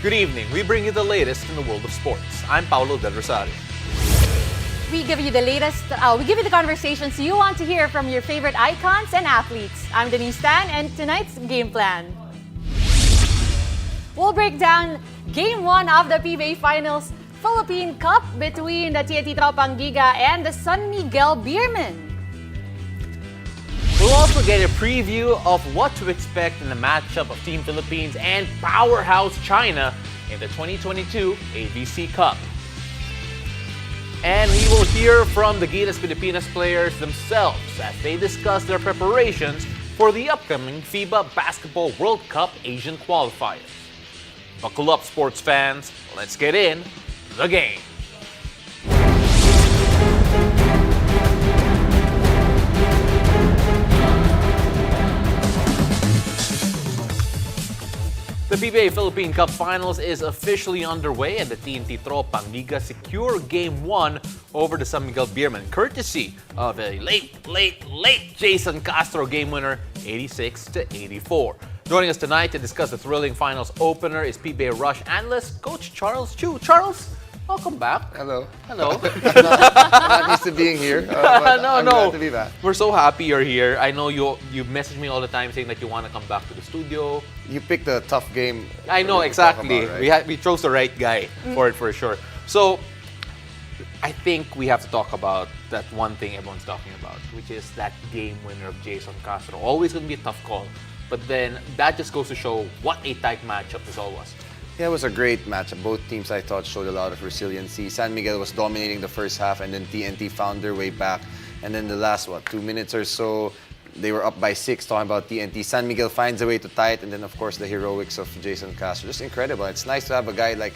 Good evening. We bring you the latest in the world of sports. I'm Paulo Del Rosario. We give you the latest, we give you the conversations you want to hear from your favorite icons and athletes. I'm Denise Tan, and tonight's game plan. We'll break down Game 1 of the PBA Finals Philippine Cup between the TNT Tropang Giga and the San Miguel Beermen. We'll also get a preview of what to expect in the matchup of Team Philippines and powerhouse China in the 2022 AVC Cup. And we will hear from the Gilas Pilipinas players themselves as they discuss their preparations for the upcoming FIBA Basketball World Cup Asian qualifiers. Buckle up, sports fans. Let's get in the game. The PBA Philippine Cup Finals is officially underway and the TNT Tropang Giga secure Game 1 over the San Miguel Beermen, courtesy of a late Jayson Castro game winner, 86-84. Joining us tonight to discuss the thrilling finals opener is PBA Rush analyst, Coach Charles Chu. Charles, welcome back. Hello. Hello. Not used to being here. But I'm glad to be back. We're so happy you're here. I know you message me all the time saying that you want to come back to the studio. You picked a tough game. I know, to exactly. talk about, right? We chose the right guy for it, for sure. So, I think we have to talk about that one thing everyone's talking about, which is that game winner of Jayson Castro. Always going to be a tough call. But then, that just goes to show what a tight matchup this all was. Yeah, it was a great matchup. Both teams, I thought, showed a lot of resiliency. San Miguel was dominating the first half, and then TNT found their way back. And then the last, 2 minutes or so, they were up by 6, talking about TNT. San Miguel finds a way to tie it, and then, of course, the heroics of Jayson Castro. Just incredible. It's nice to have a guy like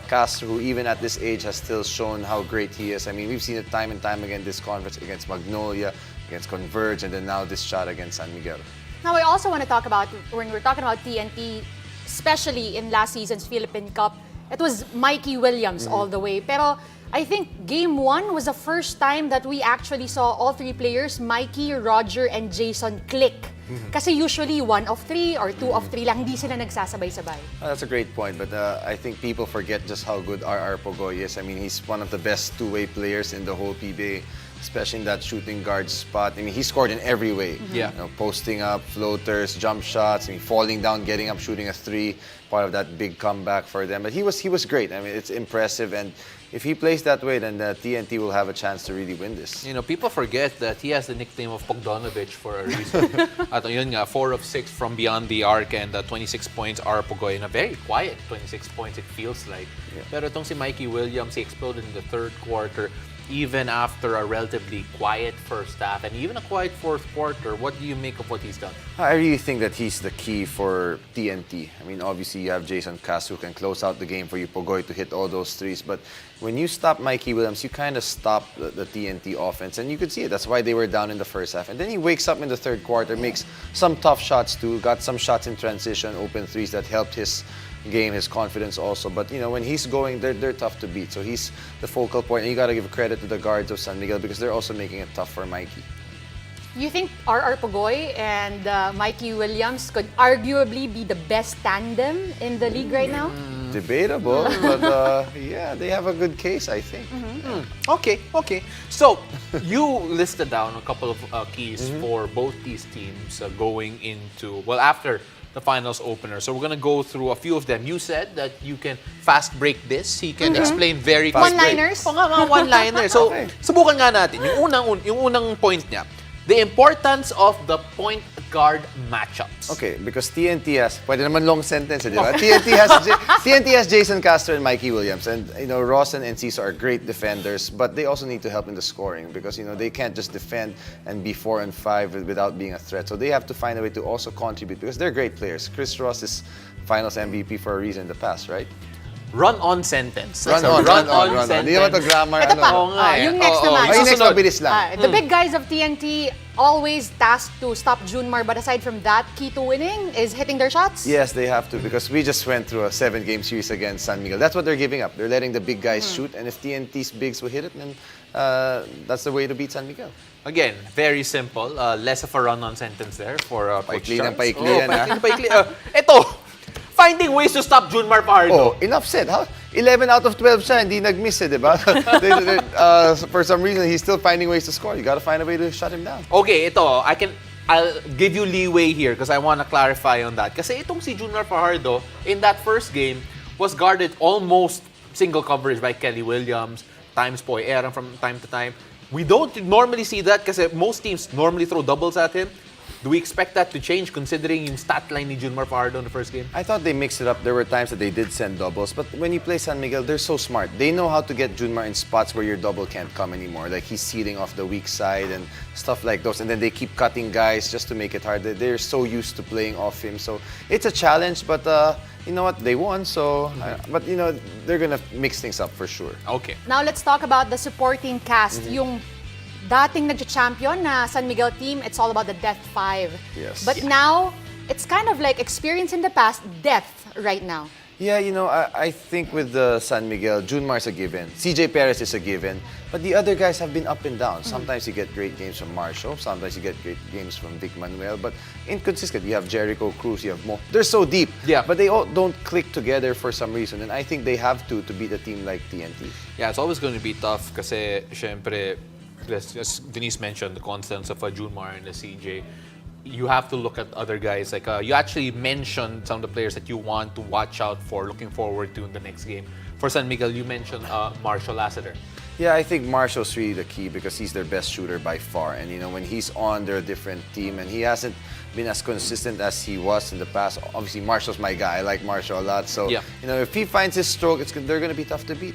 Castro, who even at this age has still shown how great he is. I mean, we've seen it time and time again, this conference against Magnolia, against Converge, and then now this shot against San Miguel. Now, I also want to talk about, when we're talking about TNT, especially in last season's Philippine Cup, it was Mikey Williams all the way. Pero I think Game 1 was the first time that we actually saw all three players, Mikey, Roger, and Jayson, click. Kasi usually 1 of 3 or 2 of 3 lang, hindi sila nagsasabay-sabay. That's a great point, but I think people forget just how good R.R. Pogoy is. I mean, he's one of the best two-way players in the whole PBA, especially in that shooting guard spot. I mean, he scored in every way. Yeah. You know, posting up, floaters, jump shots, I mean, falling down, getting up, shooting a 3, part of that big comeback for them. But he was great. I mean, it's impressive, and if he plays that way, then the TNT will have a chance to really win this. You know, people forget that he has the nickname of Pogdonovich for a reason. At yun nga, 4 of 6 from beyond the arc and 26 points are Pogoy. In a very quiet 26 points, it feels like. Yeah. Pero itong si Mikey Williams, he exploded in the third quarter, even after a relatively quiet first half and even a quiet fourth quarter. What do you make of what he's done? I really think that he's the key for TNT. I mean, obviously you have Jayson Castro who can close out the game for you, Pogoy, to hit all those threes. But when you stop Mikey Williams, you kind of stop the TNT offense. And you could see it. That's why they were down in the first half. And then he wakes up in the third quarter, makes some tough shots too, got some shots in transition, open threes that helped his game, his confidence also. But, you know, when he's going, they're tough to beat. So he's the focal point. And you got to give credit to the guards of San Miguel because they're also making it tough for Mikey. You think R.R. Pogoy and Mikey Williams could arguably be the best tandem in the league right now? Debatable, but yeah, they have a good case, I think. Okay. So, you listed down a couple of keys for both these teams going into, well, after the finals opener. So we're going to go through a few of them. You said that you can fast break this. He can explain very quickly. One-liners? Oo nga, mga one-liners. So, Okay. subukan nga natin. Yung unang point niya, the importance of the point guard matchups. Okay, because TNT has, pwede naman long sentence, di ba? TNT has Jayson Castro and Mikey Williams. And, you know, Ross and Enciso are great defenders, but they also need to help in the scoring because, you know, they can't just defend and be 4 and 5 without being a threat. So they have to find a way to also contribute because they're great players. Chris Ross is Finals MVP for a reason in the past, right? Run-on sentence. Run on sentence. Hindi naman ito grammar. Ito pa, Oo nga eh. yung next Oo, naman. Ay, next, Susunod. mabilis lang. The big guys of TNT always tasked to stop Junmar, but aside from that, key to winning is hitting their shots? Yes, they have to because we just went through a 7-game series against San Miguel. That's what they're giving up. They're letting the big guys shoot, and if TNT's bigs will hit it, then that's the way to beat San Miguel. Again, very simple. Less of a run-on sentence there for Coach Paikli ng Charles. paikli yan, ha? Paikli. Ito, finding ways to stop Junmar Oh, Fajardo. enough said. How? 11 out of 12 siya, hindi nag-miss di ba? For some reason, he's still finding ways to score. You gotta find a way to shut him down. Okay, I'll give you leeway here because I want to clarify on that. Kasi itong si Junmar Fajardo, in that first game, was guarded almost single coverage by Kelly Williams, times Poy Eran from time to time. We don't normally see that kasi most teams normally throw doubles at him. Do we expect that to change considering yung stat line ni Junmar Fajardo in the first game? I thought they mixed it up. There were times that they did send doubles, but when you play San Miguel, they're so smart. They know how to get Junmar in spots where your double can't come anymore. Like he's sealing off the weak side and stuff like those. And then they keep cutting guys just to make it hard. They're so used to playing off him. So it's a challenge, but you know what? They won, so... but you know, they're gonna mix things up for sure. Okay. Now let's talk about the supporting cast. Yung dating nag-champion na San Miguel team, it's all about the Death 5. Yes. But now, it's kind of like experience in the past, Death right now. Yeah, you know, I think with the San Miguel, Junmar's a given. CJ Perez is a given. But the other guys have been up and down. Sometimes you get great games from Marshall. Sometimes you get great games from Vic Manuel. But inconsistent. You have Jericho Cruz, you have Mo. They're so deep. Yeah. But they all don't click together for some reason. And I think they have to beat a team like TNT. Yeah, it's always going to be tough kasi, syempre, as Denise mentioned, the constants of a Junmar and a CJ. You have to look at other guys. Like you actually mentioned some of the players that you want to watch out for, looking forward to in the next game. For San Miguel, you mentioned Marshall Lassiter. Yeah, I think Marshall's really the key because he's their best shooter by far. And you know, when he's on, they're a different team, and he hasn't been as consistent as he was in the past. Obviously, Marshall's my guy. I like Marshall a lot. So, Yeah. you know, if he finds his stroke, they're going to be tough to beat.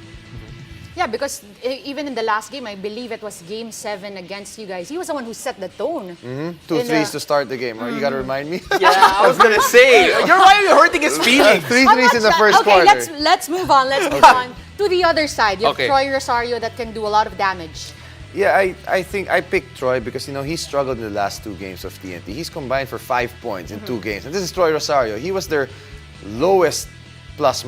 Yeah, because even in the last game, I believe it was Game 7 against you guys. He was the one who set the tone. Two In, threes to start the game. Right? You got to remind me. Yeah, I was gonna say, why are you hurting his feelings? Three I'm threes not in the sure. first Okay, quarter. let's move on. Let's move on to the other side. You have Okay. Troy Rosario that can do a lot of damage. Yeah, I think I picked Troy because, you know, he struggled in the last two games of TNT. He's combined for 5 points in 2 games. And this is Troy Rosario. He was their lowest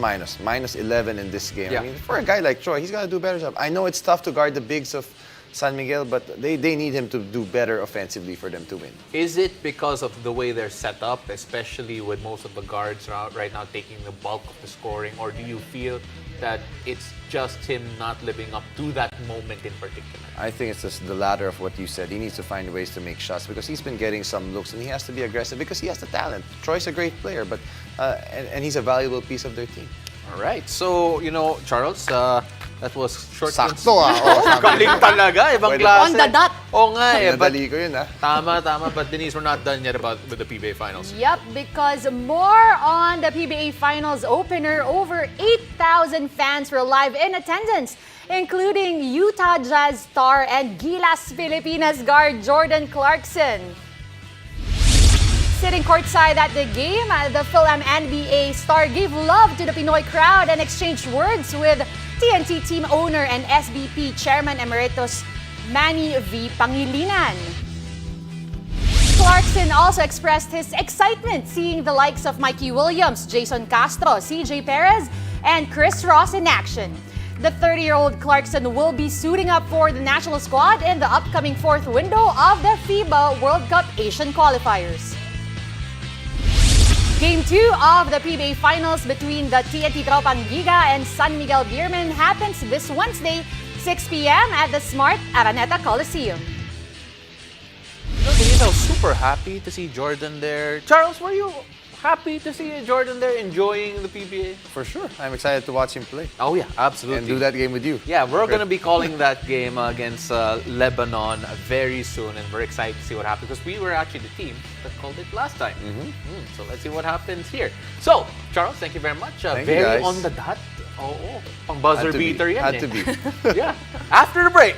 minus 11 in this game. Yeah. I mean, for a guy like Troy, he's got to do a better job. I know it's tough to guard the bigs of San Miguel, but they need him to do better offensively for them to win. Is it because of the way they're set up, especially with most of the guards right now taking the bulk of the scoring, or do you feel that it's just him not living up to that moment in particular? I think it's just the latter of what you said. He needs to find ways to make shots because he's been getting some looks and he has to be aggressive because he has the talent. Troy's a great player, but and he's a valuable piece of their team. All right. So, you know, Charles, that was short. Sakto ah. Galing talaga. Ibang Pwede. klase. On the dot. Oo nga eh. But, Nadali ko yun ah. tama. But Denise, we're not done yet with the PBA Finals. Yep, because more on the PBA Finals opener. Over 8,000 fans were live in attendance, including Utah Jazz star and Gilas Pilipinas guard Jordan Clarkson. Sitting courtside at the game, the Phil-Am NBA star gave love to the Pinoy crowd and exchanged words with TNT team owner and SBP Chairman Emeritus Manny V. Pangilinan. Clarkson also expressed his excitement seeing the likes of Mikey Williams, Jayson Castro, CJ Perez, and Chris Ross in action. The 30-year-old Clarkson will be suiting up for the national squad in the upcoming 4th window of the FIBA World Cup Asian qualifiers. Game 2 of the PBA Finals between the TNT Tropang Giga and San Miguel Beermen happens this Wednesday, 6 p.m. at the Smart Araneta Coliseum. You know, Denise, I was super happy to see Jordan there. Charles, were you happy to see Jordan there enjoying the PBA? For sure. I'm excited to watch him play Oh yeah, absolutely. and do that game with you. Yeah, we're going to be calling that game against Lebanon very soon, and we're excited to see what happens because we were actually the team that called it last time. So let's see what happens here. So, Charles, thank you very much. Thank you, Very guys. on the dot. Pang buzzer Had to be. beater yan Had eh. to be. Yeah. After the break,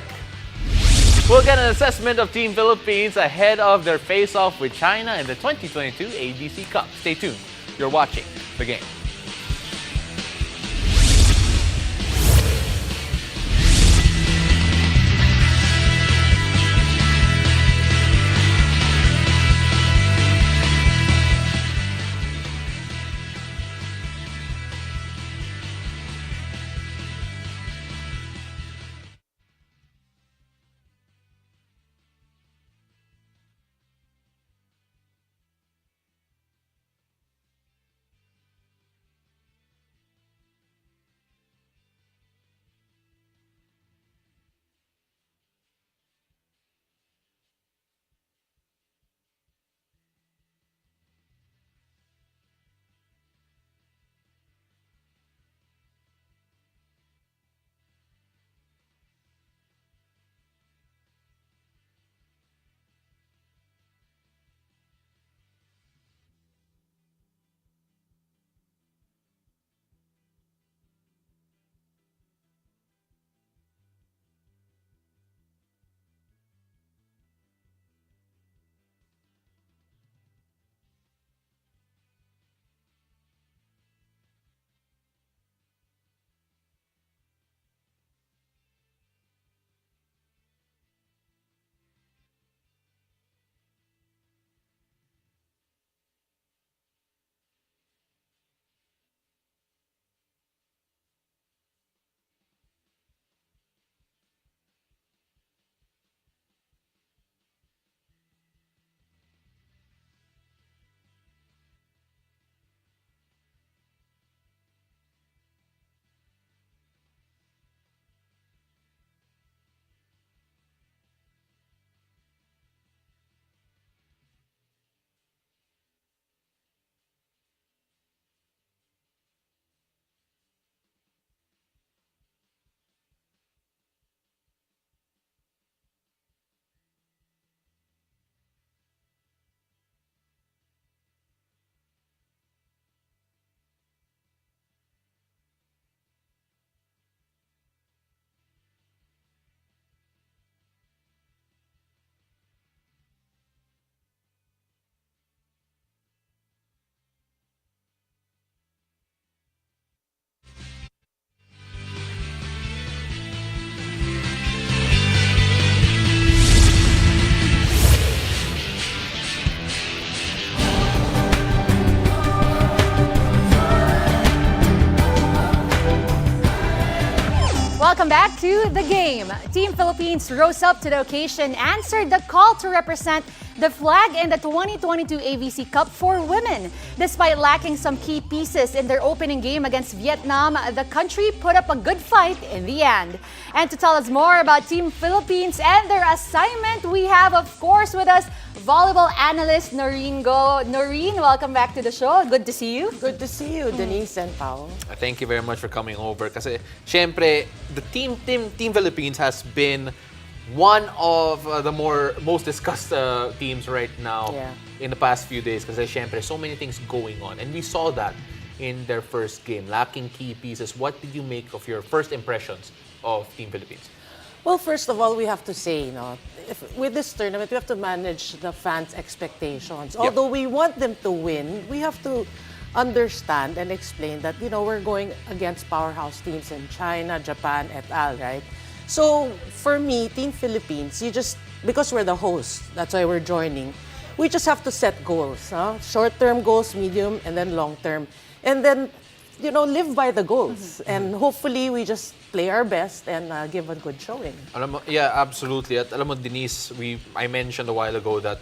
we'll get an assessment of Team Philippines ahead of their face-off with China in the 2022 AVC Cup. Stay tuned. You're watching The Game. back to the game. Team Philippines rose up to the occasion, answered the call to represent the flag in the 2022 AVC Cup for women. Despite lacking some key pieces in their opening game against Vietnam, the country put up a good fight in the end. And to tell us more about Team Philippines and their assignment, we have, of course, with us volleyball analyst Noreen Go. Noreen, welcome back to the show. Good to see you. Good to see you, Denise and Pao. Thank you very much for coming over. Kasi, syempre, the Team Philippines has been one of the most discussed teams right now in the past few days. Kasi, syempre, so many things going on. And we saw that in their first game, lacking key pieces. What did you make of your first impressions of Team Philippines? Well, first of all, we have to say, with this tournament, we have to manage the fans' expectations. Although we want them to win, we have to understand and explain that, we're going against powerhouse teams in China, Japan, et al., right? So, for me, Team Philippines, because we're the host, that's why we're joining, we just have to set goals. Short-term goals, medium, and then long-term. And then, live by the goals. And hopefully, we just play our best and give a good showing. Yeah, absolutely. At alam mo, Denise, I mentioned a while ago that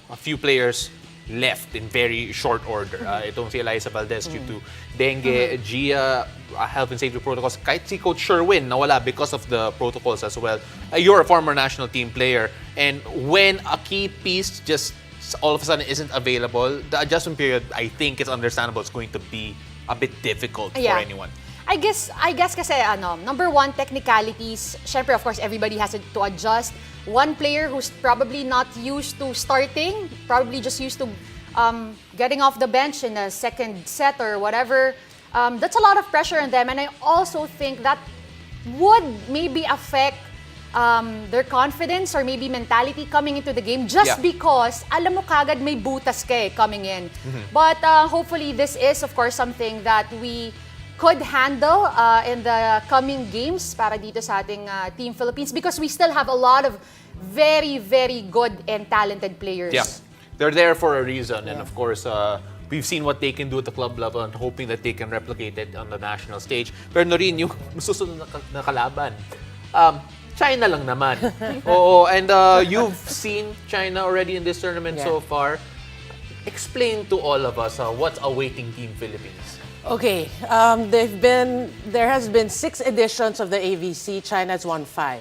a few players left in very short order. Itong si Eliza Valdez due to dengue, Gia, health and safety protocols. Kahit si Coach Sherwin nawala because of the protocols as well. You're a former national team player, and when a key piece just all of a sudden isn't available, the adjustment period, I think it's understandable, it's going to be a bit difficult for anyone. I guess kasi number one, technicalities. Syempre, of course, everybody has to adjust. One player who's probably not used to starting, probably just used to getting off the bench in a second set or whatever. That's a lot of pressure on them, and I also think that would maybe affect their confidence or maybe mentality coming into the game just because alam mo kagad may butas ka coming in. But hopefully this is, of course, something that we could handle in the coming games para dito sa ating Team Philippines, because we still have a lot of very, very good and talented players. Yeah, they're there for a reason, and of course, we've seen what they can do at the club level and hoping that they can replicate it on the national stage. Pero Noreen, yung susunod na kalaban, China lang naman. Oo, and you've seen China already in this tournament so far. Explain to all of us what's awaiting Team Philippines. Okay, there has been 6 editions of the AVC. China's won 5.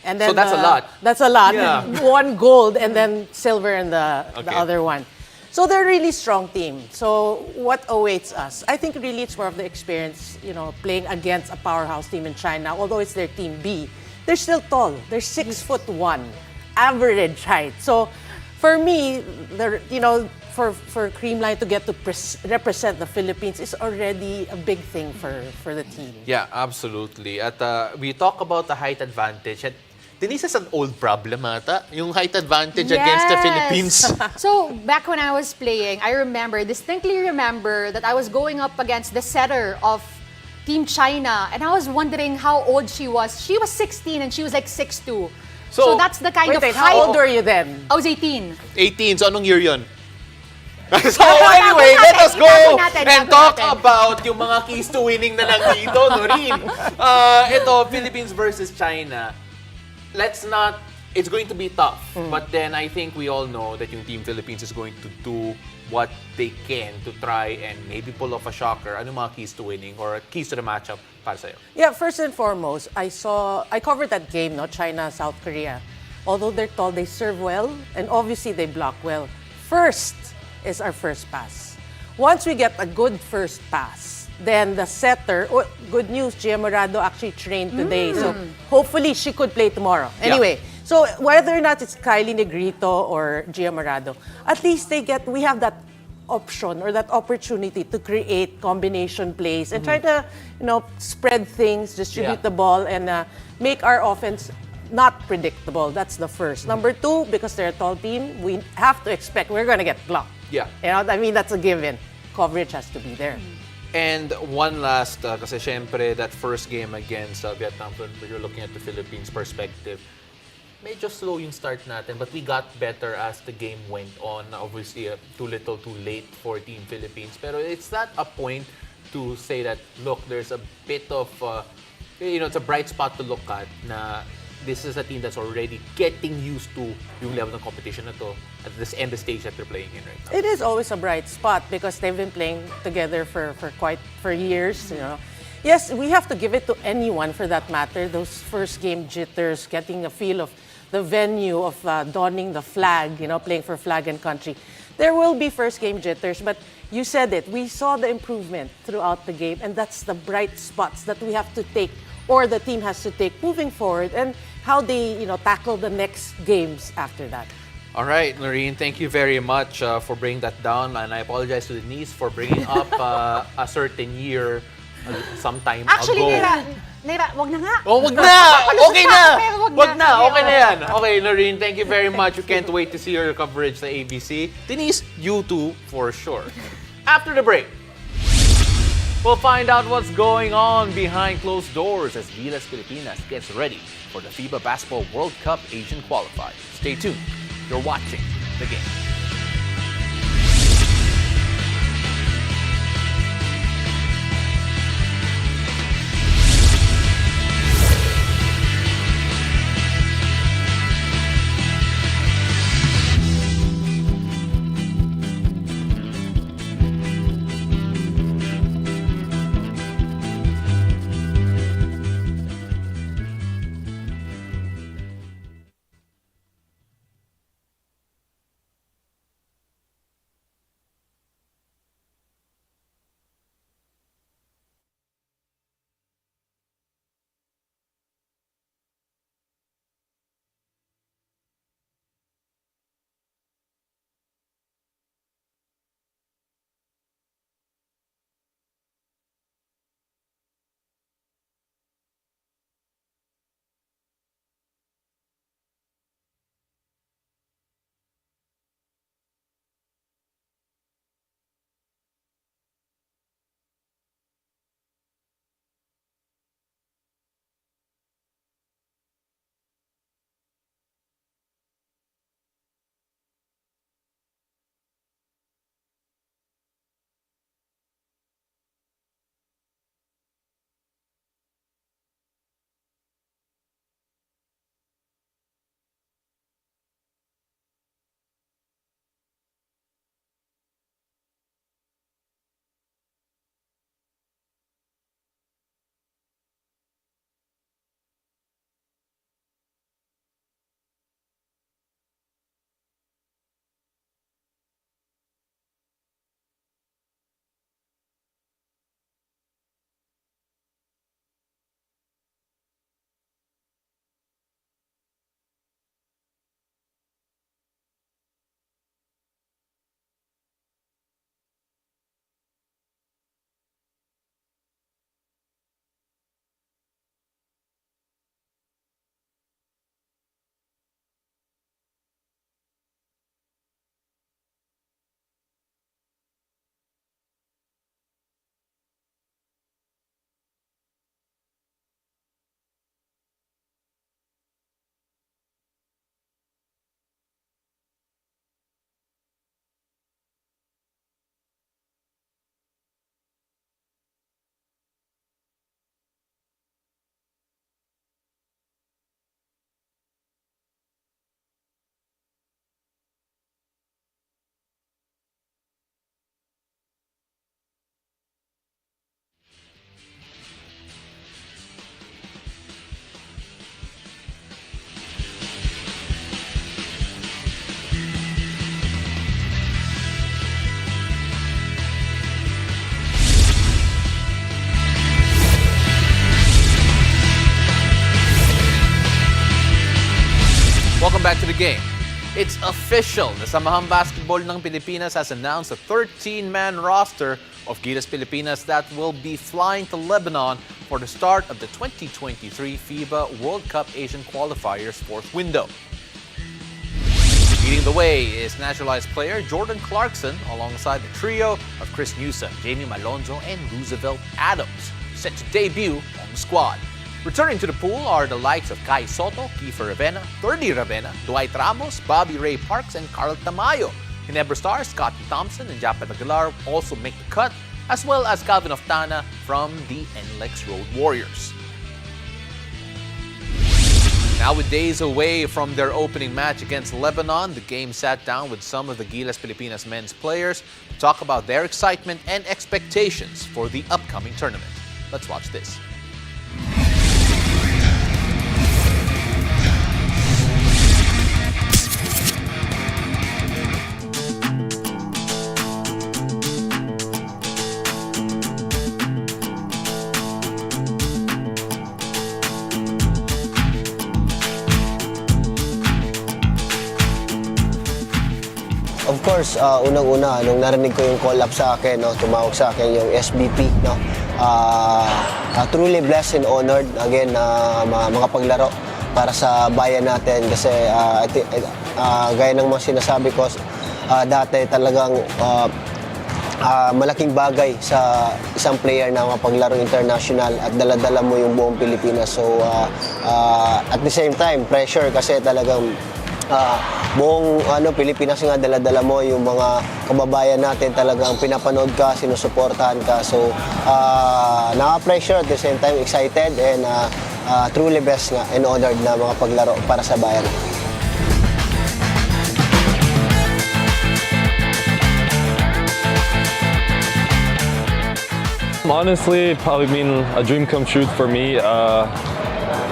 And then So that's a lot. That's a lot. Yeah. 1 gold and then silver in the other one. So they're a really strong team. So what awaits us? I think really it's more of the experience, playing against a powerhouse team in China. Although it's their team B, they're still tall. They're 6'1", average height. So for me, for Creamline to get to represent the Philippines is already a big thing for the team. Yeah, absolutely. At we talk about the height advantage. At Denise is an old problem ata, yung height advantage against the Philippines. So back when I was playing, I distinctly remember that I was going up against the setter of Team China, and I was wondering how old she was. She was 16 and she was like 6'2". So that's the kind of height. How old were you then? I was 18. 18, so anong year yun? So anyway, let us go and talk about yung mga keys to winning na lang dito, Noreen. Ito, Philippines versus China. It's going to be tough. But then I think we all know that yung Team Philippines is going to do what they can to try and maybe pull off a shocker. Ano mga keys to winning or keys to the matchup para sa'yo? Yeah, first and foremost, I covered that game, China, South Korea. Although they're tall, they serve well, and obviously they block well. First is our first pass. Once we get a good first pass, then the setter, good news, Gia Morado actually trained today, so hopefully she could play tomorrow. Anyway, so whether or not it's Kylie Negrito or Gia Morado, at least we have that option or that opportunity to create combination plays and try to, spread things, distribute the ball, and make our offense not predictable. That's the first. Number 2, because they're a tall team, we have to expect we're going to get blocked. Yeah. That's a given. Coverage has to be there. And one last, kasi syempre, that first game against Vietnam, when you're looking at the Philippines perspective, medyo slow yung start natin, but we got better as the game went on. Obviously, too little, too late for Team Philippines. Pero it's not a point to say that, look, there's a bit of it's a bright spot to look at na this is a team that's already getting used to yung level ng competition na to at this end stage that they're playing in right now. It is always a bright spot because they've been playing together for years, you know. Yes, we have to give it to anyone for that matter. Those first game jitters, getting a feel of the venue, of donning the flag, you know, playing for flag and country. There will be first game jitters, but you said it. We saw the improvement throughout the game, and that's the bright spots that we have to take, or the team has to take moving forward, and how they, you know, tackle the next games after that. All right, Noreen, thank you very much for bringing that down. And I apologize to Denise for bringing up a certain year some time Actually, ago. Naira, wag na nga. Oh, wag na! Papalusot Okay pa na! ako, pero Wag na! Sige, Okay na oo. yan. Okay, Noreen, thank you very much. We can't wait to see your coverage sa ABC. Denise, you too, for sure. After the break, we'll find out what's going on behind closed doors as Gilas Pilipinas gets ready for the FIBA Basketball World Cup Asian Qualifier. Stay tuned. You're watching The Game. Welcome back to The Game. It's official. The Samahang Basketball ng Pilipinas has announced a 13-man roster of Gilas Pilipinas that will be flying to Lebanon for the start of the 2023 FIBA World Cup Asian Qualifiers fourth window. Leading the way is naturalized player Jordan Clarkson alongside the trio of Chris Newsom, Jamie Malonzo, and Roosevelt Adams, set to debut on the squad. Returning to the pool are the likes of Kai Soto, Kiefer Ravena, Thurdy Ravena, Dwight Ramos, Bobby Ray Parks, and Carl Tamayo. Ginebra stars Scotty Thompson and Japet Aguilar also make the cut, as well as Calvin Oftana from the NLEX Road Warriors. Now with days away from their opening match against Lebanon, the game sat down with some of the Gilas Pilipinas men's players to talk about their excitement and expectations for the upcoming tournament. Let's watch this. Of course, unang-una, nung narinig ko yung call-up sa akin, no, tumawag sa akin yung SBP, no, truly blessed and honored, again, na makapaglaro para sa bayan natin kasi gaya ng mga sinasabi ko, dati talagang malaking bagay sa isang player na mapaglaro international at dala-dala mo yung buong Pilipinas. So, at the same time, pressure kasi talagang buong Pilipinas nga dala-dala mo yung mga kababayan natin, talagang pinapanood ka, sinusuportahan ka. So, naka-pressure at the same time excited and truly blessed nga and honored na mga paglaro para sa bayan. Honestly, it probably mean a dream come true for me.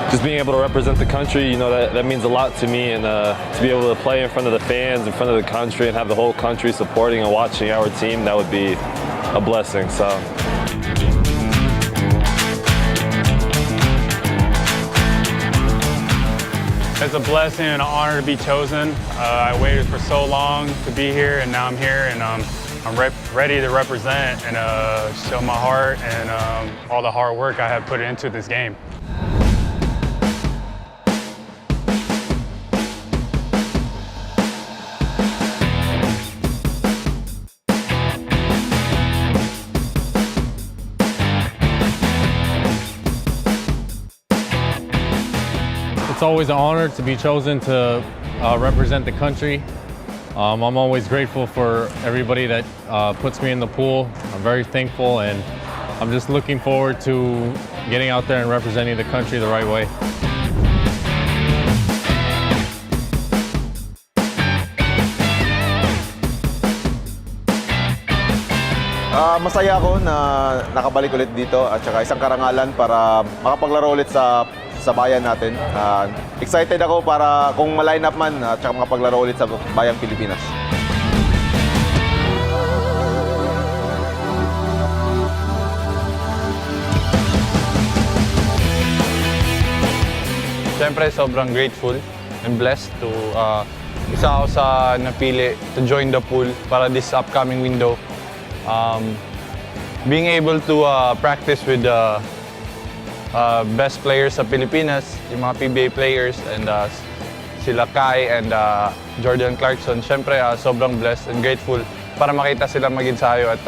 Just being able to represent the country, you know, that means a lot to me, and to be able to play in front of the fans, in front of the country, and have the whole country supporting and watching our team, that would be a blessing. So. It's a blessing and an honor to be chosen. I waited for so long to be here, and now I'm here, and I'm ready to represent and show my heart and all the hard work I have put into this game. It's always an honor to be chosen to represent the country. I'm always grateful for everybody that puts me in the pool. I'm very thankful, and I'm just looking forward to getting out there and representing the country the right way. Masaya ako na nakabalik ulit dito at saka isang karangalan para makapaglaro ulit sa bayan natin. Excited ako para kung ma-line up man at saka makapaglaro ulit sa bayang Pilipinas. Siyempre, sobrang grateful and blessed to isa ako sa napili to join the pool para this upcoming window. Being able to practice with the best players sa Pilipinas, yung mga PBA players, and sila Kai and Jordan Clarkson. Siyempre, sobrang blessed and grateful para makita sila mag-ensayo at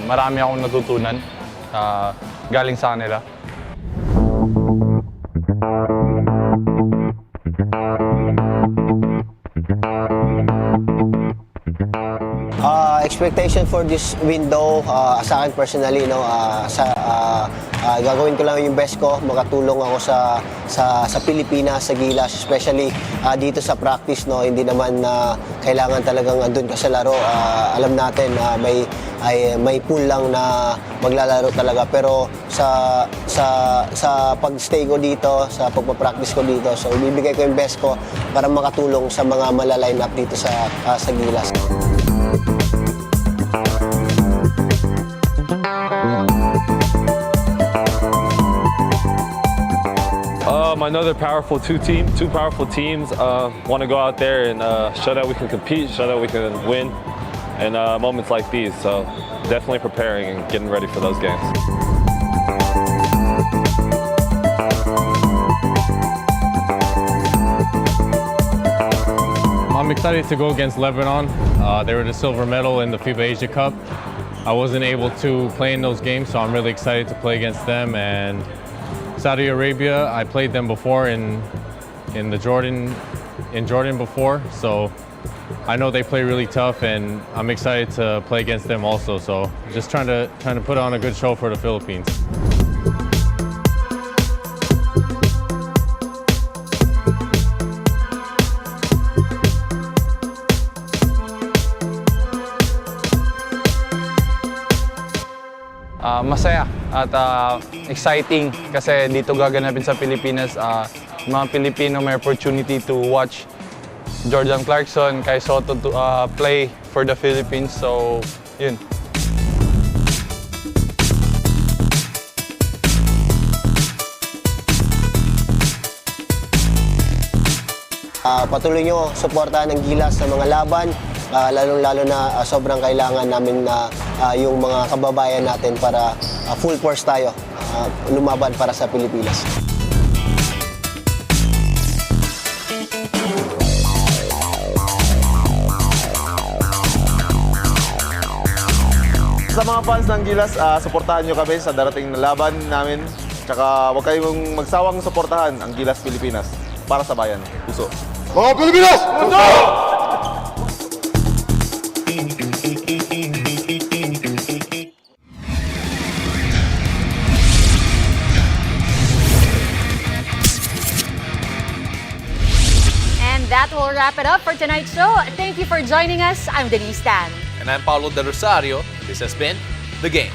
marami akong natutunan galing sa kanila. Expectation for this window, sa akin personally, no, gagawin ko lang yung best ko, makatulong ako sa Pilipinas, sa Gilas, especially dito sa practice, no, hindi naman kailangan talagang andun ka sa laro. Alam natin may pool lang na maglalaro talaga, pero sa pag-stay ko dito, sa pagpa-practice ko dito, so ibibigay ko yung best ko para makatulong sa mga malaline up dito sa Gilas. Another powerful two powerful teams want to go out there and show that we can compete, show that we can win in moments like these. So definitely preparing and getting ready for those games. I'm excited to go against Lebanon. They were the silver medal in the FIBA Asia Cup. I wasn't able to play in those games, so I'm really excited to play against them. And Saudi Arabia, I played them before in Jordan before, so I know they play really tough, and I'm excited to play against them also. So just trying to put on a good show for the Philippines. masaya at exciting kasi dito gaganapin sa Pilipinas. Mga Pilipino may opportunity to watch Jordan Clarkson, Kai Soto to play for the Philippines. So, yun. Patuloy nyo suportahan ng Gilas sa mga laban, lalong-lalo na sobrang kailangan namin na yung mga kababayan natin para full force tayo lumaban para sa Pilipinas. Sa mga fans ng Gilas, suportahan nyo kami sa darating na laban namin. Tsaka huwag kayong magsawang suportahan ang Gilas Pilipinas para sa bayan. Puso. Mga Pilipinas! Puso! And that will wrap it up for tonight's show. Thank you for joining us. I'm Denise Tan. And I'm Paulo De Rosario. This has been The Game.